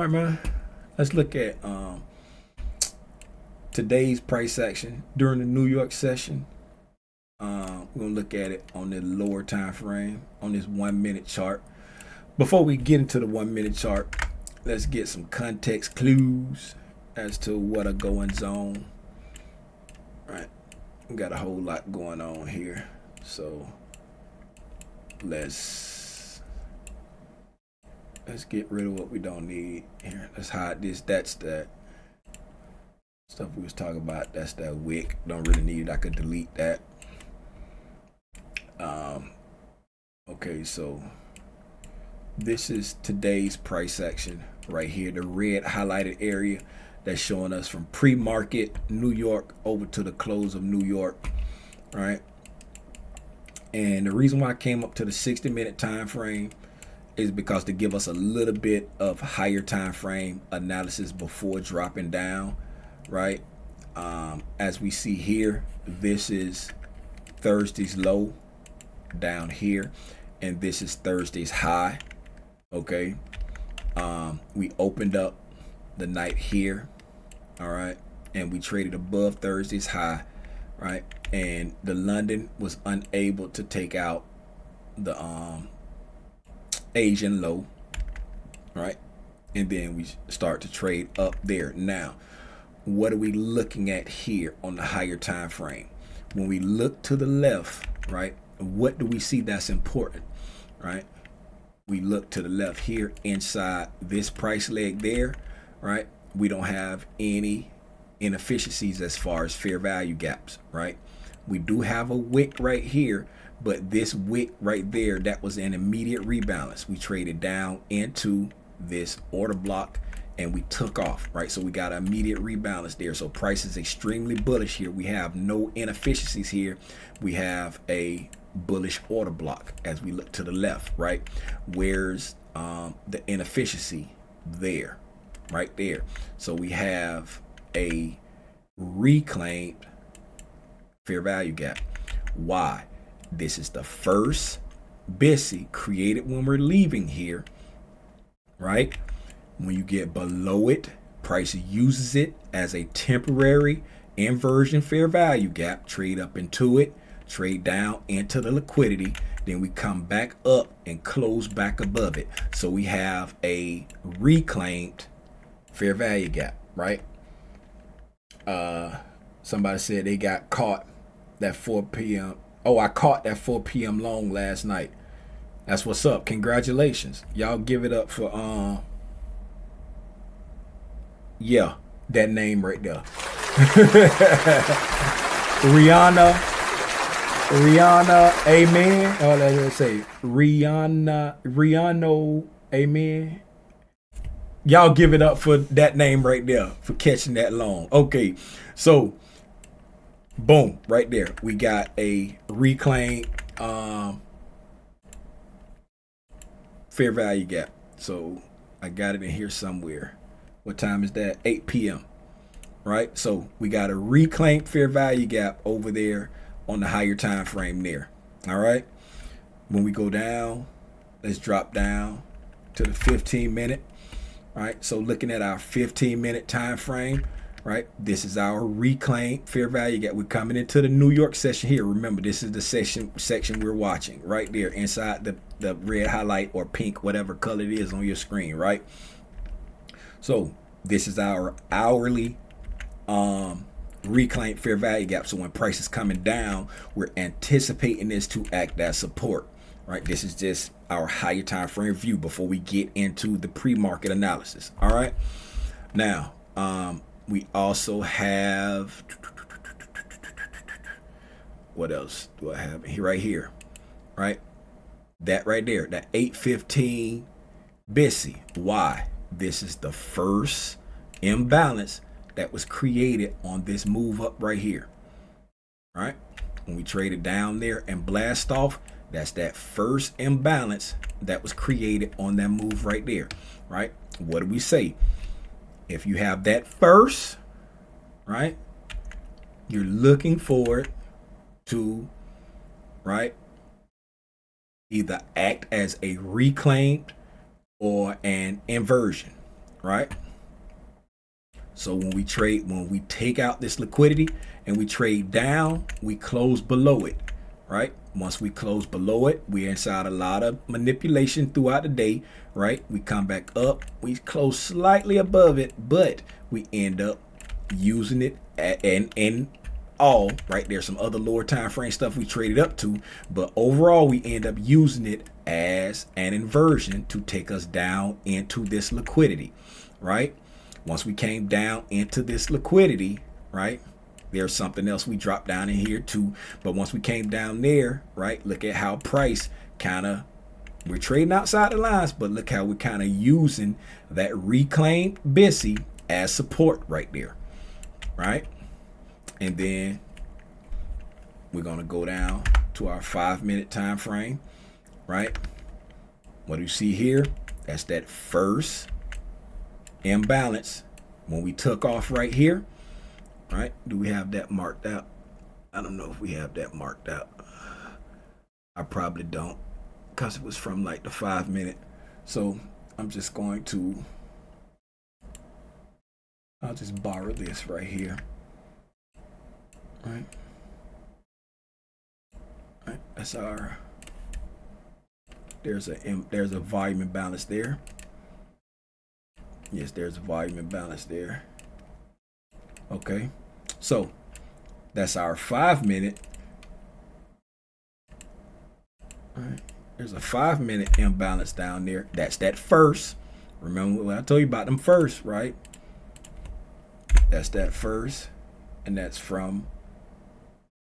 All right, man. Let's look at today's price action during the New York session. We're gonna look at it on the lower time frame on this 1 minute chart. Before we get into the 1 minute chart, let's get some context clues as to what a going zone. All right, we got a whole lot going on here, so let's get rid of what we don't need here. Let's hide this. That's that stuff we was talking about. That's that wick. Don't really need it. I could delete that. Okay, so this is today's price action right here. The red highlighted area that's showing us from pre-market New York over to the close of New York. All right. And the reason why I came up to the 60-minute time frame is because to give us a little bit of higher time frame analysis before dropping down, right? As we see here, this is Thursday's low down here, and this is Thursday's high. Okay, we opened up the night here, all right, and we traded above Thursday's high, right? And the London was unable to take out the Asian low, right? And then we start to trade up there. Now, what are we looking at here on the higher time frame? When we look to the left, right, what do we see that's important, right? We look to the left here inside this price leg there, right? We don't have any inefficiencies as far as fair value gaps, right? We do have a wick right here, but this wick right there, that was an immediate rebalance. We traded down into this order block and we took off, right? So we got an immediate rebalance there. So price is extremely bullish here. We have no inefficiencies here. We have a bullish order block as we look to the left, right? Where's the inefficiency? There, right there. So we have a reclaimed fair value gap. Why? This is the first BISI created when we're leaving here, right? When you get below it, price uses it as a temporary inversion fair value gap, trade up into it, trade down into the liquidity, then we come back up and close back above it. So we have a reclaimed fair value gap, right? Somebody said they got caught that 4 p.m. Oh, I caught that 4 p.m. long last night. That's what's up. Congratulations. Y'all give it up for yeah, that name right there. Rihanna, amen. Oh, let's say Rihanna, amen. Y'all give it up for that name right there for catching that long. Okay, so boom, right there. We got a reclaimed fair value gap. So I got it in here somewhere. What time is that? 8 p.m. Right? So we got a reclaimed fair value gap over there on the higher time frame there. All right. When we go down, let's drop down to the 15-minute. All right. So looking at our 15-minute time frame, right? This is our reclaimed fair value gap. We're coming into the New York session here. Remember, this is the section we're watching right there inside the red highlight or pink, whatever color it is on your screen, right? So this is our hourly reclaimed fair value gap. So when price is coming down, we're anticipating this to act as support, right? This is just our higher time frame view before we get into the pre-market analysis. All right. Now, we also have, what else do I have here? Right here, right? That right there, that 815 BISI. Why? This is the first imbalance that was created on this move up right here. All right. When we traded down there and blast off, that's that first imbalance that was created on that move right there. Right. What do we say? If you have that first, right, you're looking for it to, right, either act as a reclaimed or an inversion, right? So when we take out this liquidity and we trade down, we close below it, right? Once we close below it, we're inside a lot of manipulation throughout the day, right? We come back up, we close slightly above it, but we end up using it and all, right? There's some other lower time frame stuff we traded up to, but overall we end up using it as an inversion to take us down into this liquidity, right? Once we came down into this liquidity, right? There's something else we dropped down in here too. But once we came down there, right? Look at how price we're trading outside the lines, but look how we're kind of using that reclaimed BISI as support right there, right? And then we're going to go down to our 5-minute time frame, right? What do you see here? That's that first imbalance when we took off right here, right? Do we have that marked out? I don't know if we have that marked out. I probably don't, because it was from like the 5-minute. So I'm just going to, I'll just borrow this right here, right? Right, that's our, there's a volume imbalance there. Yes, there's a volume imbalance there. Okay, so that's our 5-minute. All right, there's a 5-minute imbalance down there. That's that first. Remember what I told you about them first, right? That's that first, and that's from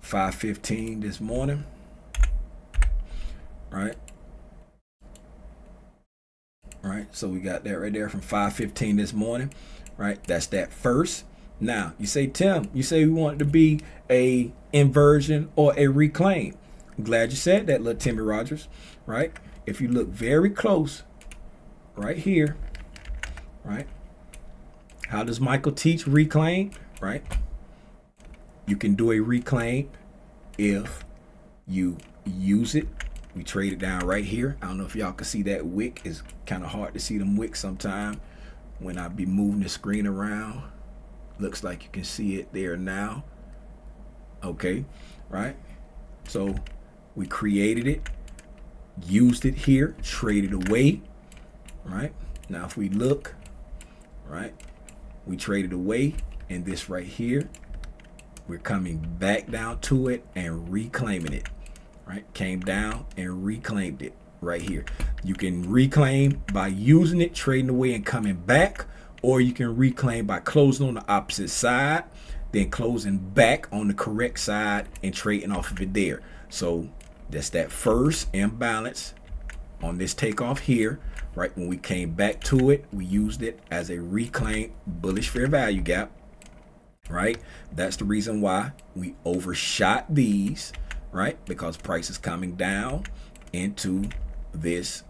5:15 this morning, right? Right, so we got that right there from 5:15 this morning, right? That's that first. Now you say, Tim, you say we want it to be a inversion or a reclaim. I'm glad you said that, little Timmy Rogers, right? If you look very close right here, right? How does Michael teach reclaim, right? You can do a reclaim if you use it. We trade it down right here. I don't know if y'all can see that wick. It's kind of hard to see them wicks sometime when I be moving the screen around. Looks like you can see it there now. Okay, right? So we created it, used it here, traded away, right? Now if we look, right, we traded away, and this right here, we're coming back down to it and reclaiming it. Right, came down and reclaimed it right here. You can reclaim by using it, trading away and coming back, or you can reclaim by closing on the opposite side, then closing back on the correct side and trading off of it there. So that's that first imbalance on this takeoff here, right? When we came back to it, we used it as a reclaimed bullish fair value gap, right? That's the reason why we overshot these, right? Because price is coming down into this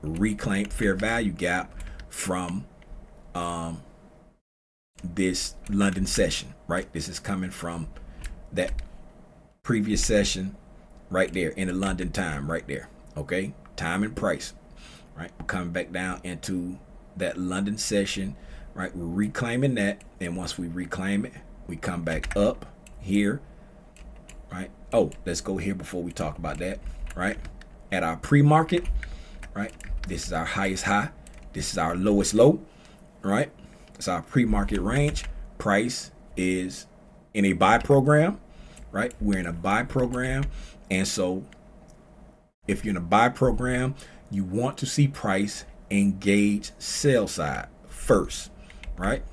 reclaimed fair value gap from this London session, right? This is coming from that previous session right there in the London time right there. Okay, time and price, right? We're coming back down into that London session, right? We're reclaiming that, and once we reclaim it, we come back up here, right? Oh, let's go here before we talk about that, right? At our pre-market, right? This is our highest high. This is our lowest low, right? It's our pre-market range. Price is in a buy program, right? We're in a buy program. And so if you're in a buy program, you want to see price engage sell side first, right?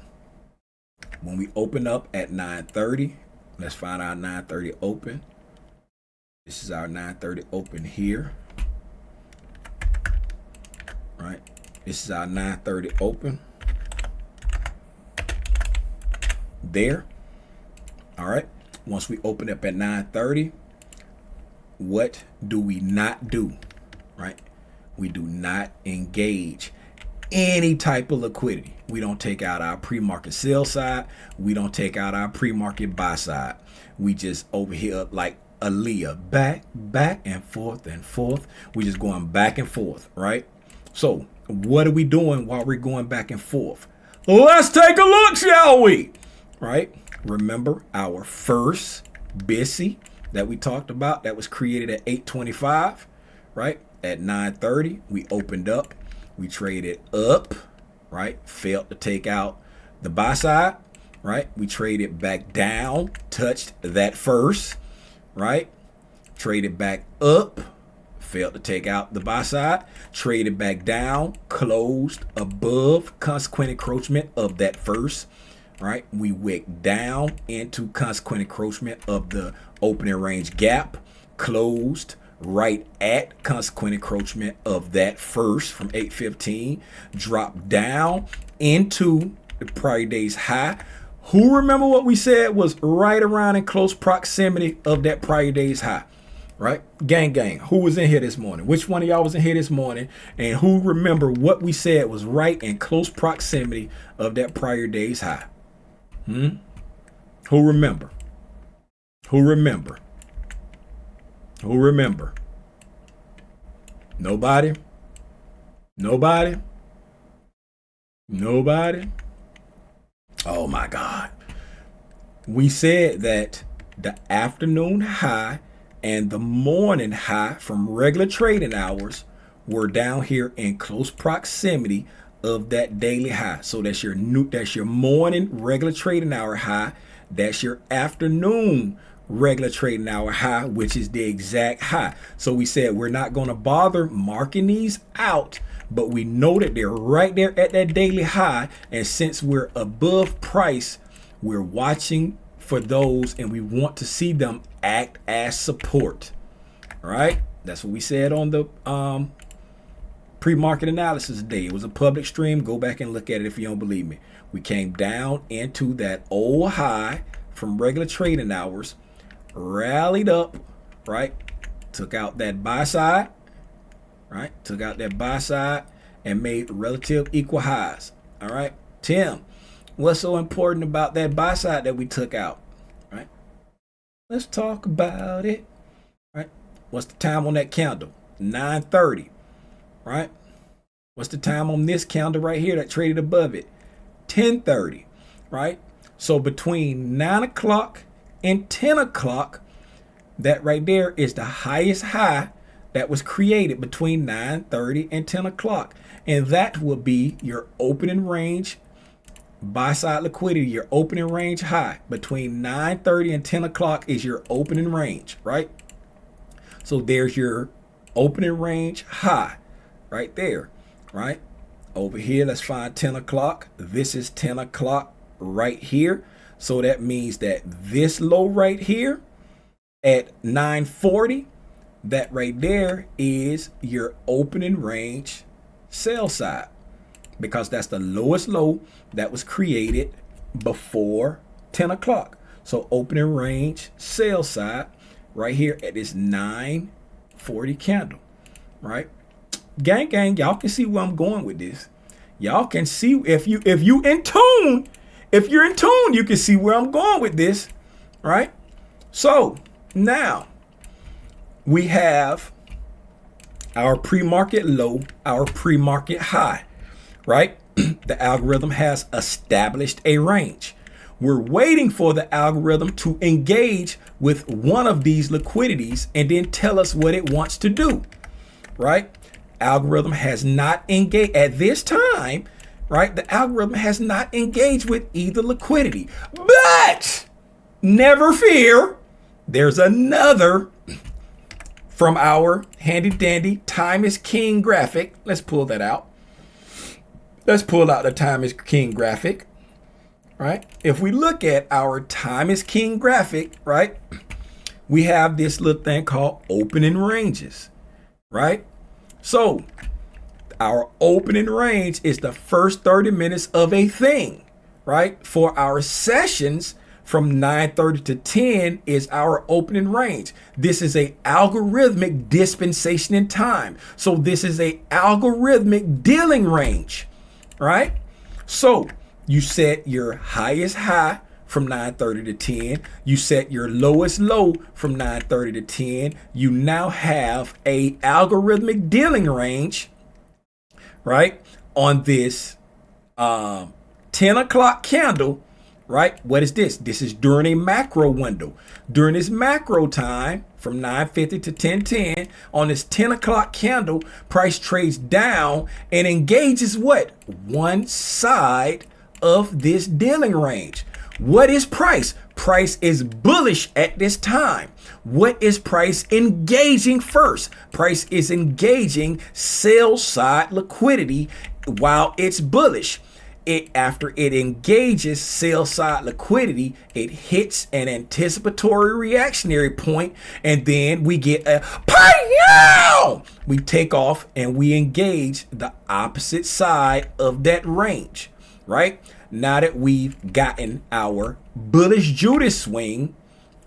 When we open up at 9:30, let's find our 9:30 open. This is our 9:30 open here, right? This is our 9:30 open there. All right. Once we open up at 9:30, what do we not do, right? We do not engage any type of liquidity. We don't take out our pre-market sell side. We don't take out our pre-market buy side. We just over here like Aaliyah, back and forth and forth. We just going back and forth, right? So what are we doing while we're going back and forth? Let's take a look, shall we? Right? Remember our first BISI that we talked about that was created at 825, right? At 930, we opened up, we traded up, right? Failed to take out the buy side, right? We traded back down, touched that first, right? Traded back up, failed to take out the buy side, traded back down, closed above consequent encroachment of that first, right? We wicked down into consequent encroachment of the opening range gap, closed right at consequent encroachment of that first from 815, dropped down into the prior day's high. Who remember what we said was right around in close proximity of that prior day's high? Right? Gang. Who was in here this morning? Which one of y'all was in here this morning? And who remember what we said was right in close proximity of that prior day's high? Who remember? Who remember? Who remember? Nobody? Nobody? Nobody? Oh my God. We said that the afternoon high and the morning high from regular trading hours were down here in close proximity of that daily high. So that's your morning regular trading hour high. That's your afternoon regular trading hour high, which is the exact high. So we said we're not going to bother marking these out, but we know that they're right there at that daily high. And since we're above price, we're watching for those and we want to see them act as support. All right. That's what we said on the pre-market analysis day. It was a public stream. Go back and look at it if you don't believe me. We came down into that old high from regular trading hours, rallied up, right? Took out that buy side, right? Took out that buy side and made relative equal highs. All right. Tim, what's so important about that buy side that we took out? Right? Let's talk about it. Right? What's the time on that candle? 9:30. Right? What's the time on this candle right here that traded above it? 10:30. Right? So between 9 o'clock and 10 o'clock, that right there is the highest high that was created between 9:30 and 10 o'clock. And that will be your opening range buy side liquidity, your opening range high. Between 9:30 and 10 o'clock is your opening range, right? So there's your opening range high right there, right? Over here, let's find 10 o'clock. This is 10 o'clock right here. So that means that this low right here at 9:40, that right there is your opening range sell side, because that's the lowest low that was created before 10 o'clock. So opening range sell side right here at this 9:40 candle, right? Gang, y'all can see where I'm going with this. Y'all can see if you're in tune, you can see where I'm going with this, right? So now we have our pre-market low, our pre-market high, right? The algorithm has established a range. We're waiting for the algorithm to engage with one of these liquidities and then tell us what it wants to do, right? Algorithm has not engaged at this time, right? The algorithm has not engaged with either liquidity, but never fear, there's another from our handy dandy time is king graphic. Let's pull that out. Let's pull out the time is king graphic, right? If we look at our time is king graphic, right, we have this little thing called opening ranges, right? So our opening range is the first 30 minutes of a thing, right? For our sessions from 9:30 to 10 is our opening range. This is a algorithmic dispensation in time. So this is a algorithmic dealing range, right? So you set your highest high from 9:30 to 10. You set your lowest low from 9:30 to 10. You now have a algorithmic dealing range, right, on this 10 o'clock candle, right? What is this? This is during a macro window. During this macro time from 9:50 to 10:10 on this 10 o'clock candle, price trades down and engages what? One side of this dealing range. What is price? Price is bullish at this time. What is price engaging first? Price is engaging sell side liquidity while it's bullish. After it engages sell side liquidity, it hits an anticipatory reactionary point, and then we get a pow! We take off and we engage the opposite side of that range, right? Now that we've gotten our bullish Judas swing,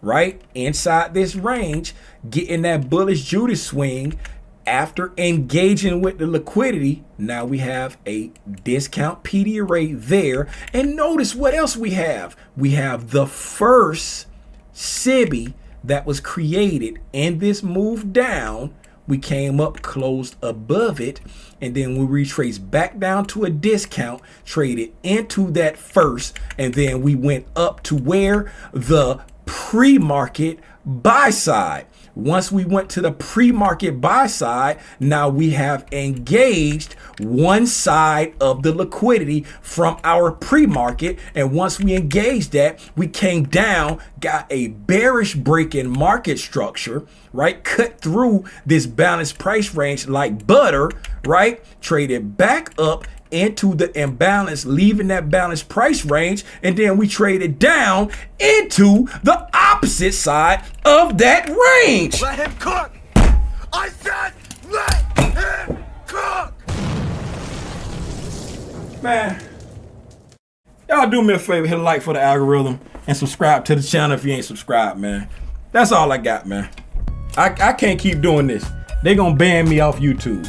right, inside this range, getting that bullish Judas swing, after engaging with the liquidity, now we have a discount PD rate there. And notice what else we have. We have the first SIBI that was created in this move down. We came up, closed above it, and then we retrace back down to a discount, traded into that first, and then we went up to where? The pre-market buy side. Once we went to the pre-market buy side, now we have engaged one side of the liquidity from our pre-market. And once we engaged that, we came down, got a bearish break in market structure, right? Cut through this balanced price range like butter, right? Traded back up into the imbalance, leaving that balanced price range, and then we traded down into the opposite side of that range. Let him cook! I said let him cook! Man, y'all do me a favor, hit a like for the algorithm and subscribe to the channel if you ain't subscribed, man. That's all I got, man. I can't keep doing this. They gonna ban me off YouTube.